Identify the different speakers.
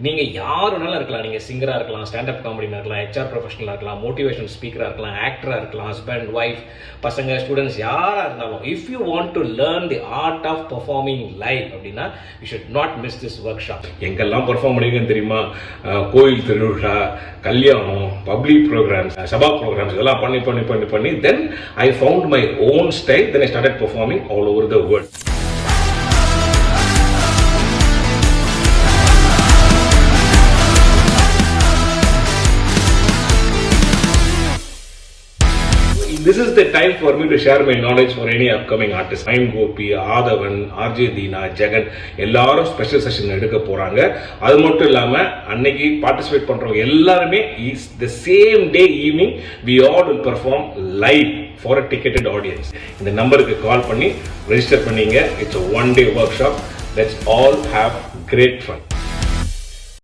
Speaker 1: நீங்கள் யாருனாலும் இருக்கலாம். நீங்கள் சிங்கராக இருக்கலாம், ஸ்டாண்டப் காமெடியாக இருக்கலாம், ஹெச்ஆர் ப்ரொஃபஷனலாக இருக்கலாம், மோட்டிவேஷன் ஸ்பீக்கராக இருக்கலாம், ஆக்டராக இருக்கலாம், ஹஸ்பண்ட், ஒய்ஃப், பசங்க, ஸ்டூடெண்ட்ஸ் யாராக இருந்தாலும், if you want to learn the art of performing live அப்படின்னா you should not miss this workshop.
Speaker 2: எங்கெல்லாம் பர்ஃபார்ம் பண்ணிருக்கேன்னு தெரியுமா? கோயில் திருவிழா, கல்யாணம், பப்ளிக் ப்ரோக்ராம்ஸ், சபா ப்ரோக்ராம்ஸ் இதெல்லாம் பண்ணி then I found my own style. Then I started performing all over the world. This is the time for me to share my knowledge for any upcoming artist. I'm Gopi, Adhavan, RJ Deena, Jagan எல்லாரும் special session எடுக்க போறாங்க. அது மட்டும் இல்லாம அன்னைக்கு participate பண்றவங்க எல்லாருமே is the same day evening we all will perform live for a ticketed audience. இந்த நம்பருக்கு கால் பண்ணி ரெஜிஸ்டர் பண்ணீங்க. It's a one day workshop. Let's all have great fun.